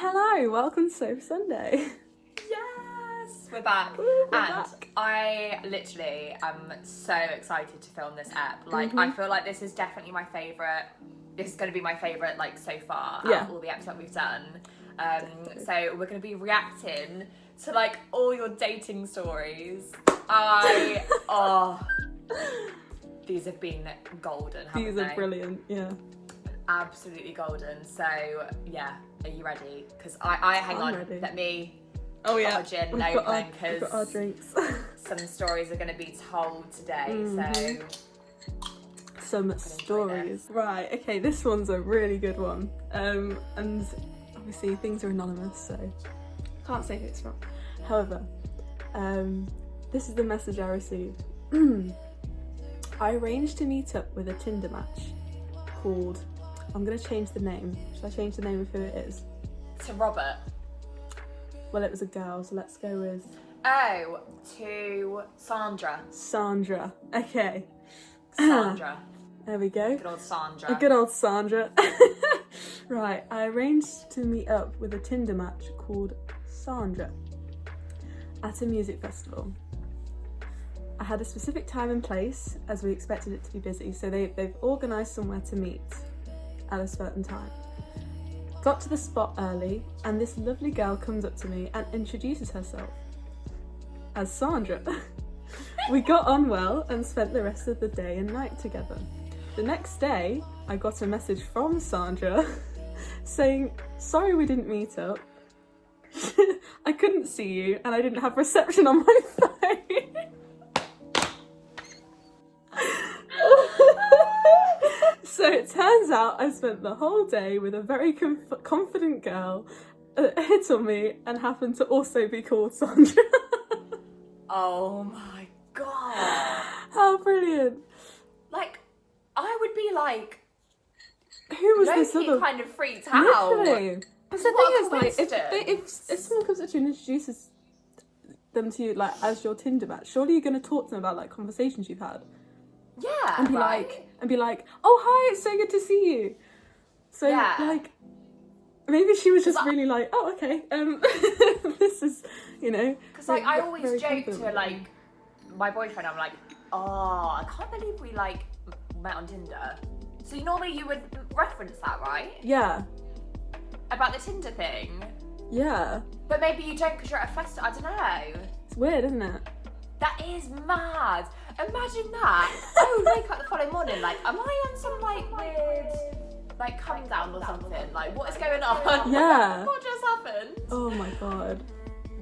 Hello, welcome to Soap Sunday. Yes, we're back. We're and back. I literally am so excited to film this ep. Like, I feel like this is definitely my favourite. This is going to be my favourite, like, so far out of all the eps that we've done. So we're going to be reacting to, like, all your dating stories. These have been golden, haven't These they? are brilliant, yeah. Absolutely golden. So, yeah, are you ready? Because hang on, ready. let me... Oh yeah, our gin we've got our because drinks. some stories are going to be told today, so Some stories. Right, okay, this one's a really good one. And obviously things are anonymous, so can't say who it's from. However, this is the message I received. I arranged to meet up with a Tinder match called, I'm going to change the name. Should I change the name of who it is? to Robert. Well, it was a girl, so let's go with Oh, to Sandra. Sandra. Okay, Sandra. there we go. Good old Sandra. A good old Sandra. Right, I arranged to meet up with a Tinder match called Sandra at a music festival. I had a specific time and place as we expected it to be busy, so they've organised somewhere to meet at a certain time. Got to the spot early, and this lovely girl comes up to me and introduces herself as Sandra. We got on well and spent the rest of the day and night together. The next day, I got a message from Sandra saying, sorry we didn't meet up. I couldn't see you and I didn't have reception on my phone. So it turns out I spent the whole day with a very confident girl that hit on me and happened to also be called Sandra. Oh my god. How brilliant. Like, I would be like, Who was low-key this other... kind of freaked out. Literally. But the What thing a is, like, coincidence. if someone comes up to you and introduces them to you, like, as your Tinder match, surely you're going to talk to them about, like, conversations you've had. Yeah, And be right? like, oh, hi, it's so good to see you. So, Yeah. like, maybe she was just really like, oh, okay, this is, you know. Because, like, I always very joke confident. to, like, my boyfriend, I'm like, oh, I can't believe we, like, met on Tinder. So normally you would reference that, right? Yeah, About the Tinder thing. yeah. But maybe you don't because you're at a festival. I don't know. It's weird, isn't it? That is mad. Imagine that. I would wake up the following morning like, am I on some like weird like come down or something? Like, what is going on? Yeah. What just happened? Oh my god.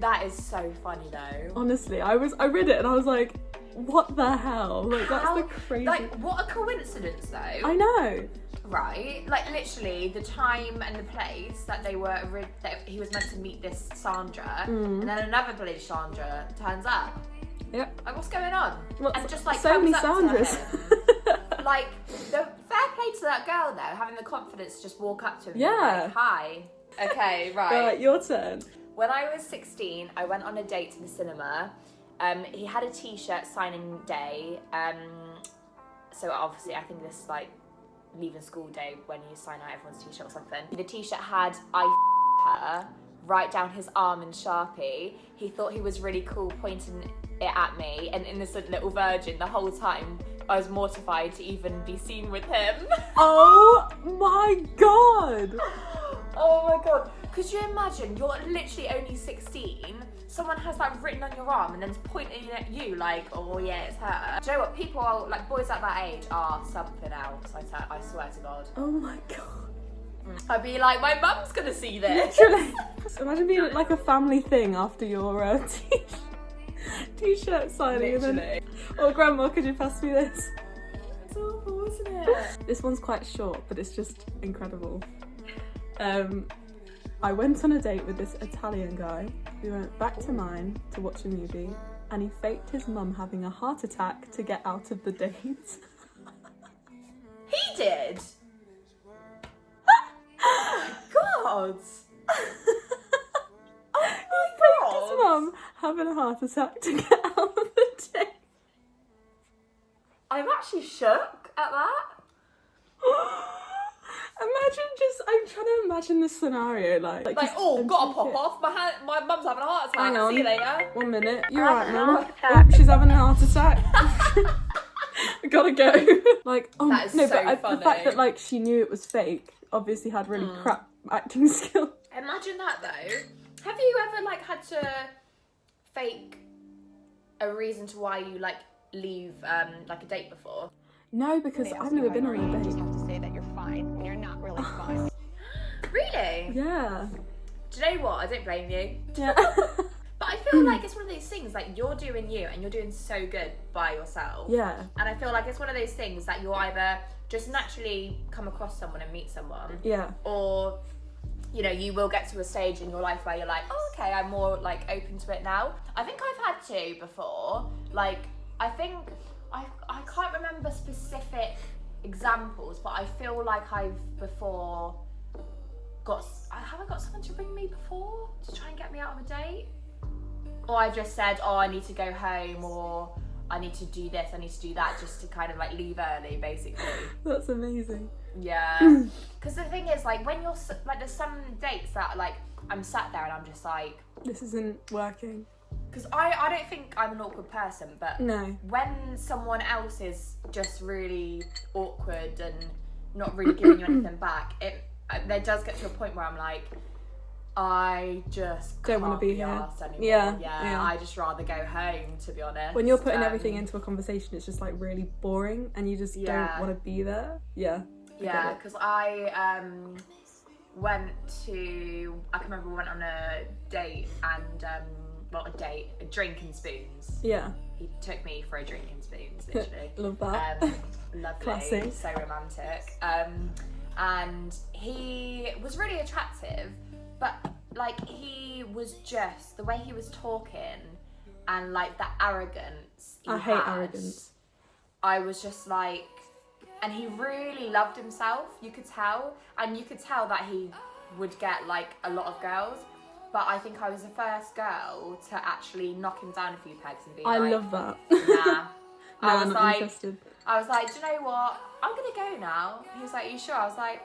That is so funny though. Honestly, I read it and I was like, what the hell? Like, that's How- the crazy... Like, what a coincidence though. I know. Right? Like, literally, the time and the place that they were, that he was meant to meet this Sandra, and then another village Sandra turns up. Yep. Like, what's going on? Well, and just like so many comes up to Sandras. him. Like, the fair play to that girl though, having the confidence to just walk up to him. Yeah. And be like, hi. Okay, right. Right, your turn. When I was 16, I went on a date to the cinema. He had a t-shirt signing day. So obviously, I think this is like leaving school day when you sign out everyone's t-shirt or something. The t-shirt had her right down his arm in Sharpie. He thought he was really cool, pointing it at me, an innocent little virgin. The whole time I was mortified to even be seen with him. Oh my god! Oh my god. Could you imagine, you're literally only 16, someone has that written on your arm and then's pointing at you like, oh yeah, it's her. Do you know what, people are, like, boys at that age are something else, I swear to God. Oh my god. I'd be like, my mum's gonna see this. Literally. So imagine being like a family thing after your t-shirt signing and then, Literally. oh grandma, could you pass me this? It's awful, isn't it? This one's quite short, but it's just incredible. I went on a date with this Italian guy. We went back to mine to watch a movie, and he faked his mum having a heart attack to get out of the date. He did? Oh my God. Oh His mum having a heart attack to get out of the date. I'm actually shook at that. Imagine just, I'm trying to imagine this scenario? Like oh, I'm gotta trying to pop get- off. My mum's having a heart attack. Hang on. See you later. 1 minute. You're I'm right, having a mum. heart attack. Oh, she's having a heart attack. I gotta go. Like, oh That is no, so but the fact funny. that like she knew it was fake obviously had really crap acting skills. Imagine that though. Have you ever like had to fake a reason to why you like leave like a date before? No, because I've never been on a You just date. have to say that you're fine when you're not really fine. Really? Yeah. Do you know what? I don't blame you. Yeah. But I feel like it's one of those things, like you're doing you and you're doing so good by yourself. Yeah. And I feel like it's one of those things that you'll either just naturally come across someone and meet someone, Yeah. or you know, you will get to a stage in your life where you're like, oh, okay, I'm more like open to it now. I think I've had to before. Like, I think I can't remember specific examples, but I feel like I've before have I got someone to ring me before to try and get me out of a date? Or I've just said, oh, I need to go home, or I need to do this, I need to do that, just to kind of like leave early, basically. That's amazing. Yeah. Because the thing is, like, when you're, like, there's some dates that, like, I'm sat there and I'm just like, This isn't working. because I don't think I'm an awkward person, but No. when someone else is just really awkward and not really giving you anything back, there does get to a point where I'm like, I just Don't wanna can't be here. arsed anymore. Yeah. I just rather go home, to be honest. When you're putting everything into a conversation, it's just like really boring and you just Yeah. don't want to be there. Yeah. I get Yeah, it. because I went to, I can remember we went on a date and, not a date, a drink and spoons. Yeah. He took me for a drink and spoons, literally. Love that. Lovely, Classy. so romantic. And he was really attractive, but like he was just, the way he was talking and like the arrogance he I hate had, arrogance. I was just like, and he really loved himself, you could tell, and you could tell that he would get like a lot of girls, but I think I was the first girl to actually knock him down a few pegs and be I like, love that. nah. No, I I'm was not like, interested. do you know what? I'm gonna go now. He was like, you sure? I was like,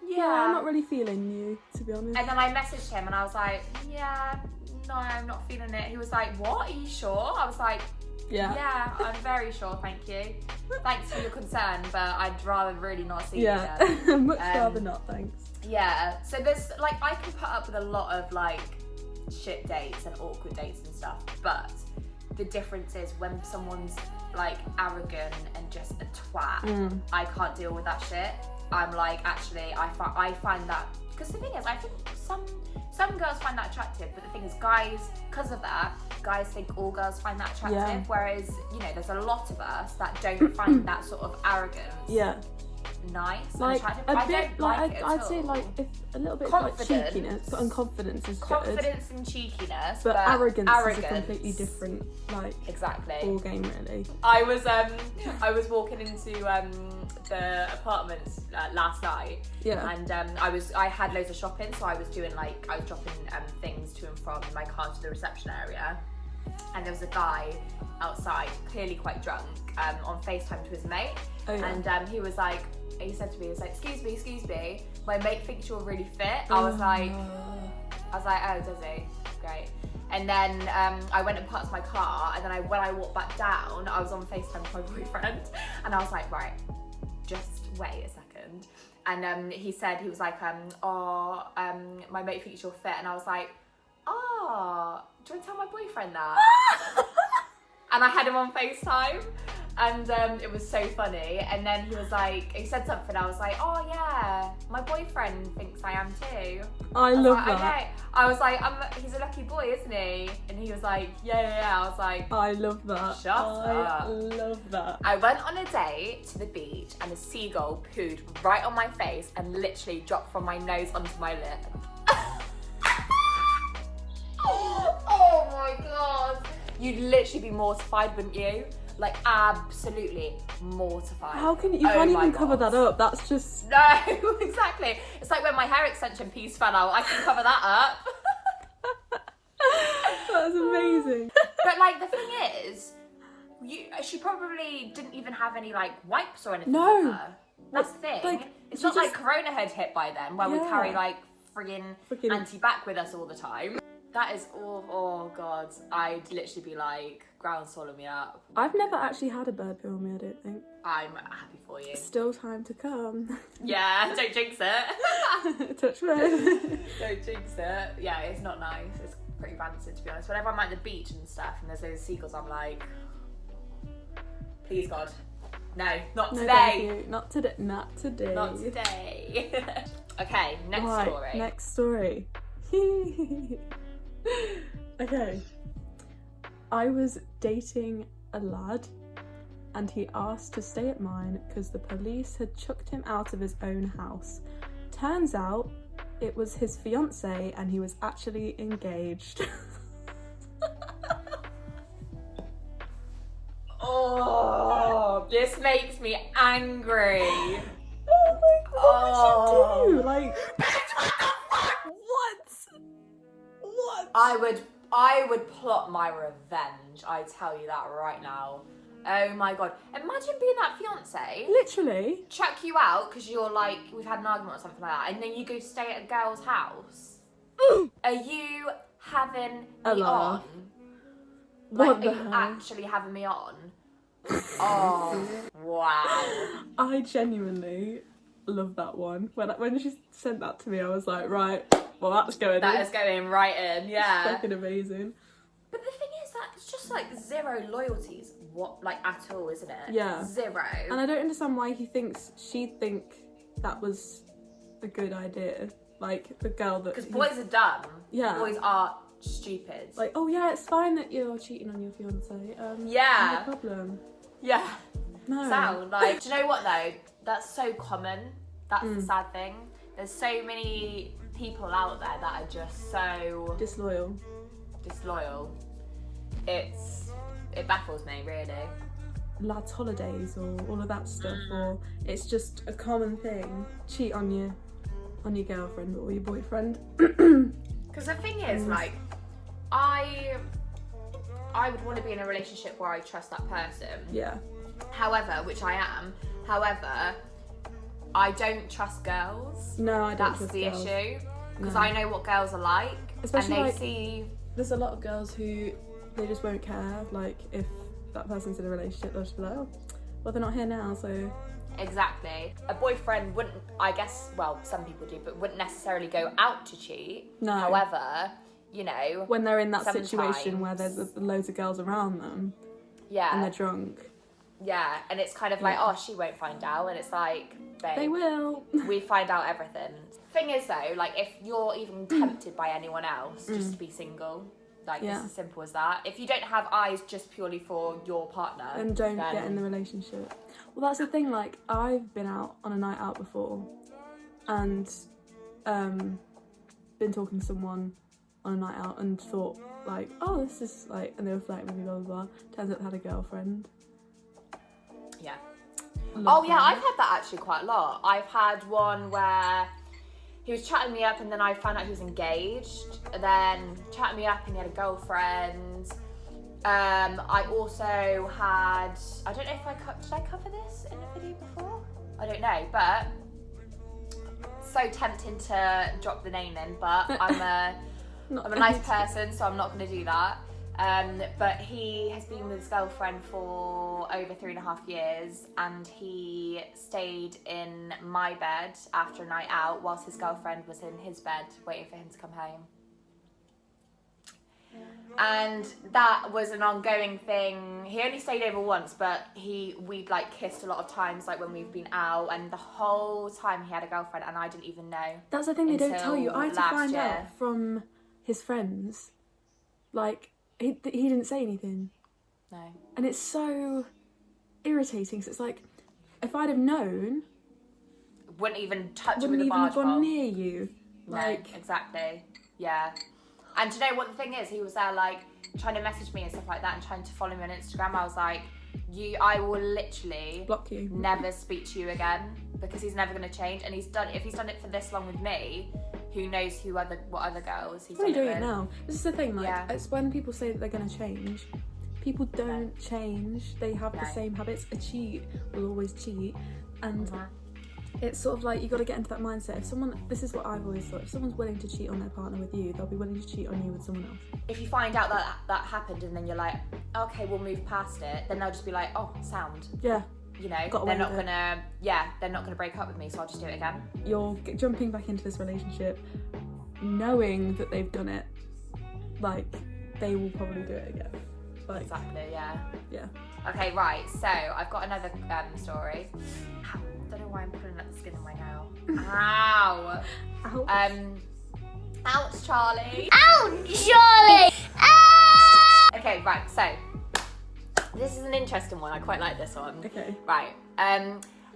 Yeah, I'm not really feeling you, to be honest. And then I messaged him and I was like, yeah, no, I'm not feeling it. He was like, what? Are you sure? I was like, yeah, I'm very sure, thank you. Thanks for your concern, but I'd rather really not see you again. Yeah, much rather not, thanks. Yeah, so there's, like, I can put up with a lot of, like, shit dates and awkward dates and stuff, but the difference is when someone's, like, arrogant and just a twat, I can't deal with that shit. I'm like, actually, I find that, because the thing is, I think some girls find that attractive, but the thing is, guys, because of that, guys think all girls find that attractive, Yeah. whereas, you know, there's a lot of us that don't find that sort of arrogance Yeah. nice and Like attractive. a I bit, don't like it at I'd all. say like if a little bit Confidence. like cheekiness and confidence is good, Confidence and cheekiness, but arrogance is a completely different like Exactly. ball game, really. I was walking into the apartments last night, Yeah. and I had loads of shopping, so I was dropping things to and from my car to the reception area, and there was a guy outside, clearly quite drunk, on FaceTime to his mate, Oh, yeah. and he said to me, he was like, excuse me, my mate thinks you're really fit. I was like, oh, does he? Great. And then I went and parked my car, and then when I walked back down, I was on FaceTime with my boyfriend, and I was like, right, just wait a second. And he was like, my mate thinks you're fit, and I was like, oh, do you want to tell my boyfriend that? And I had him on FaceTime, and it was so funny. And then he said something, I was like, oh yeah, my boyfriend thinks I am too. I was love like, that. okay. I was like, he's a lucky boy, isn't he? And he was like, yeah. I was like, I love that. Shut up. I love that. I went on a day to the beach and a seagull pooed right on my face and literally dropped from my nose onto my lip. Oh my god. You'd literally be mortified, wouldn't you? Like, absolutely mortified. How can you Oh can't my even cover God. that up? That's just No, exactly. It's like when my hair extension piece fell out, I can cover that up. that's amazing. But like, the thing is, she probably didn't even have any like wipes or anything No. with her. That's the thing. Like It's You not like just- Corona had hit by then, where we Yeah. carry like friggin' Freaking- anti-bac with us all the time. That is oh god, I'd literally be like, ground swallow me up. I've never actually had a bird poo on me, I don't think. I'm happy for you. Still time to come. Yeah, don't jinx it. Touch wood. Don't jinx it. Yeah, it's not nice. It's pretty rancid, to be honest. Whenever I'm at the beach and stuff and there's those seagulls, I'm like, please God, no, not No, today. thank you. Not today. Not today. Not today. Okay, next Right, story. next story. Okay. I was dating a lad and he asked to stay at mine because the police had chucked him out of his own house. Turns out it was his fiancée and he was actually engaged. Oh, this makes me angry. Oh my god, what'd you do? Like, what? What? I would plot my revenge. I tell you that right now. Oh my god. Imagine being that fiance, Literally. chuck you out because you're like, we've had an argument or something like that, and then you go stay at a girl's house. Are you having A me laugh. on? What Like, the are you hell? actually having me on? Oh, wow. I genuinely love that one. When she sent that to me, I was like, right, well that's going That in. is going right in, yeah. Fucking amazing. But the thing is that it's just like zero loyalties, at all, isn't it? Yeah. Zero. And I don't understand why she'd think that was a good idea. Like the girl that. Because boys are dumb. Yeah. Boys are stupid. Like, oh yeah, it's fine that you're cheating on your fiance. Yeah. No problem. yeah. No. Sound like. Do you know what though? That's so common. That's Mm. the sad thing. There's so many people out there that are just so Disloyal. disloyal. It baffles me really. Lads' holidays or all of that stuff, or it's just a common thing. Cheat on your girlfriend or your boyfriend. Because the thing is, like, I would want to be in a relationship where I trust that person. Yeah. However, which I am. However, I don't trust girls. No, I don't That's trust the girls. issue. Because No. I know what girls are like, Especially, and they like- see. There's a lot of girls who they just won't care. Like if that person's in a relationship, they'll just be like, oh, well they're not here now, so Exactly. A boyfriend wouldn't, I guess, well, some people do, but wouldn't necessarily go out to cheat. No. However, you know, when they're in that situation Sometimes. where there's loads of girls around them and yeah, they're drunk, yeah, and it's kind of like, Yeah. oh, she won't find out, and it's like, babe, they will. we find out everything. Thing is though, like if you're even tempted by anyone else, just to be single, like Yeah. it's as simple as that. If you don't have eyes just purely for your partner, And don't get in the relationship. Well, that's the thing. Like, I've been out on a night out before, and been talking to someone on a night out and thought like, oh, this is like, and they were flirting with me, blah blah blah. Turns out they had a girlfriend. yeah. Love Oh yeah, that. I've had that actually quite a lot. I've had one where he was chatting me up and then I found out he was engaged. And then chatting me up and he had a girlfriend. I also had, I don't know if did I cover this in a video before? I don't know, but so tempting to drop the name in, but I'm a nice person, so I'm not going to do that. But he has been with his girlfriend for over 3.5 years, and he stayed in my bed after a night out whilst his girlfriend was in his bed waiting for him to come home. And that was an ongoing thing. He only stayed over once, but we'd like kissed a lot of times, like when we've been out, and the whole time he had a girlfriend, and I didn't even know. That's the thing they don't tell you. I had to Until find last year. out from his friends. Like, he didn't say anything. No. And it's so irritating. So it's like, if I'd have known, Wouldn't even touch him wouldn't with a even barge have pole. gone near you. No, Like, exactly. Yeah. And do you know what the thing is? He was there like trying to message me and stuff like that and trying to follow me on Instagram. I was like, I will literally block you. never speak to you again, because he's never going to change. And if he's done it for this long with me, who knows what other girls he's What are you done doing it it with. now? This is the thing, like, Yeah. it's when people say that they're going to change. People don't change. They have the No. same habits. A cheat will always cheat. And Mhm. it's sort of like you got to get into that mindset. If someone, this is what I've always thought, if someone's willing to cheat on their partner with you, they'll be willing to cheat on you with someone else. If you find out that that happened and then you're like, okay, we'll move past it, then they'll just be like, oh, sound. Yeah. You know, Got they're away not with it. gonna, they're not gonna break up with me, so I'll just do it again. You're jumping back into this relationship knowing that they've done it, like, they will probably do it again. Like, Exactly, yeah. yeah. Okay, right, so I've got another story. Ow, don't know why I'm pulling up the skin on my nail. Ow! Ouch. Ouch, Charlie! Charlie! Okay, right, so this is an interesting one. I quite like this one. Okay. Right.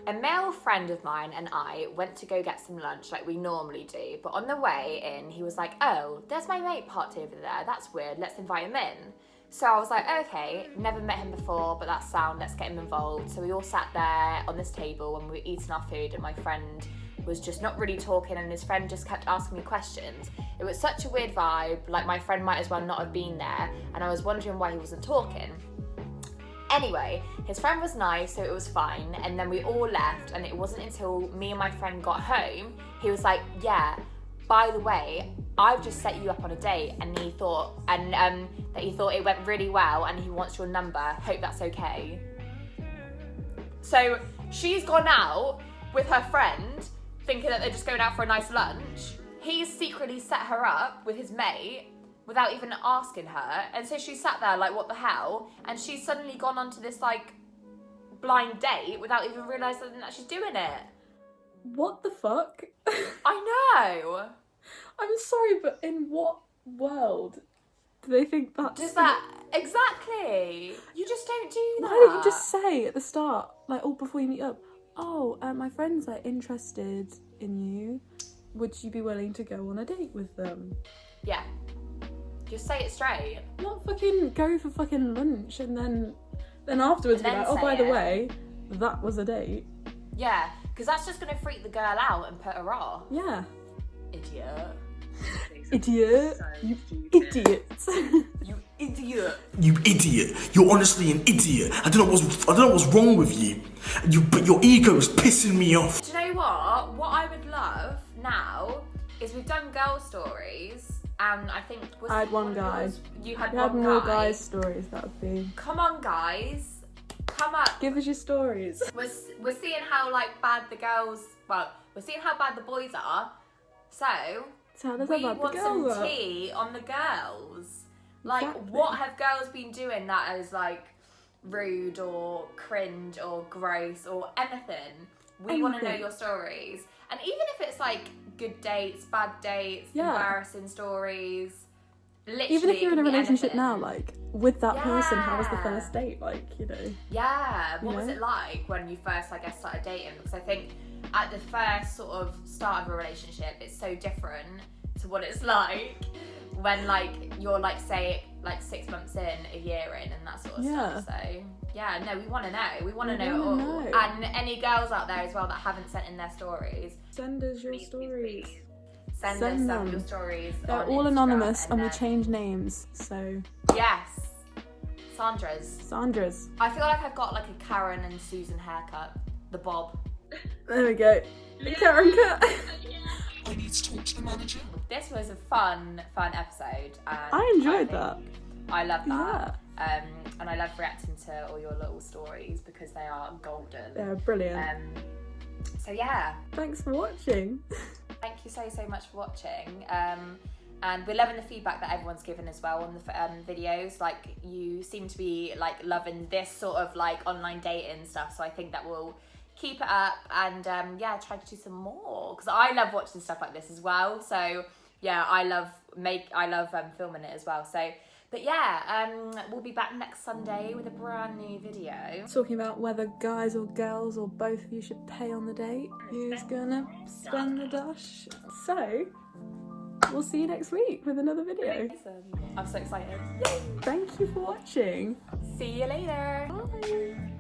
A male friend of mine and I went to go get some lunch like we normally do, but on the way in, he was like, oh, there's my mate parked over there. That's weird. Let's invite him in. So I was like, okay, never met him before, but that's sound. Let's get him involved. So we all sat there on this table when we were eating our food, and my friend was just not really talking, and his friend just kept asking me questions. It was such a weird vibe. Like, my friend might as well not have been there, and I was wondering why he wasn't talking. Anyway, his friend was nice, so it was fine, and then we all left, and it wasn't until me and my friend got home, he was like, yeah, by the way, I've just set you up on a date, and he thought, that he thought it went really well, and he wants your number, hope that's okay. So she's gone out with her friend, thinking that they're just going out for a nice lunch. He's secretly set her up with his mate, without even asking her, and so she sat there like, what the hell, and she's suddenly gone onto this like blind date without even realising that she's doing it. What the fuck? I know. I'm sorry, but in what world do they think that's... Does that exactly? You just don't do that. Why don't you just say at the start, like, oh, before you meet up, oh, my friend's like interested in you. Would you be willing to go on a date with them? Yeah. Just say it straight. Not fucking go for fucking lunch and then afterwards And be then like, oh, say by the it. way, that was a date. Yeah, because that's just gonna freak the girl out and put her off. Yeah. Idiot. Idiot. You idiot. You idiot. You idiot! You're honestly an idiot. I don't know what's wrong with you. But your ego is pissing me off. Do you know what? What I would love now is we've done girl stories, and I think I had one guy. yours? You had You had one more guy. guys' stories, that would be. Come on, guys. Come up. Give us your stories. We're seeing how like bad the girls. Well, we're seeing how bad the boys are. So Tell us we about want the some girls. tea on the girls. Like, Exactly. what have girls been doing that is like rude or cringe or gross or anything? We want to know Anything. your stories. And even if it's like good dates, bad dates, Yeah. embarrassing stories, literally, Even if you're in it a can be relationship anything. now, like, with that person, how was the Yeah. first date? Like, you know. Yeah, what You was know? it like when you first, I guess, started dating? Because I think at the first sort of start of a relationship, it's so different to what it's like when, like, you're, like, say, like 6 months in, a year in, and that sort of Yeah. stuff. So, yeah, no, we want to know. We want to We know it all. wanna know. And any girls out there as well that haven't sent in their stories, Send us your stories. send Send us them. your stories. They're on all Instagram, anonymous and we then- change names, so Yes. Sandra's. Sandra's. I feel like I've got, like, a Karen and Susan haircut. The bob. There we go. The Karen cut. I need to talk to the manager. This was a fun episode. And I enjoyed think that. I love that. And I love reacting to all your little stories because they are golden. Yeah, brilliant. So yeah, Thanks for watching. thank you so much for watching. And we're loving the feedback that everyone's given as well on the videos. Like, you seem to be like loving this sort of like online dating stuff. So I think that will keep it up, and yeah, try to do some more because I love watching stuff like this as well. So yeah, I love filming it as well. So, but yeah, we'll be back next Sunday with a brand new video. Talking about whether guys or girls or both of you should pay on the date. Who's gonna spend the dash? So, we'll see you next week with another video. I'm so excited. Thank you for watching. See you later. Bye.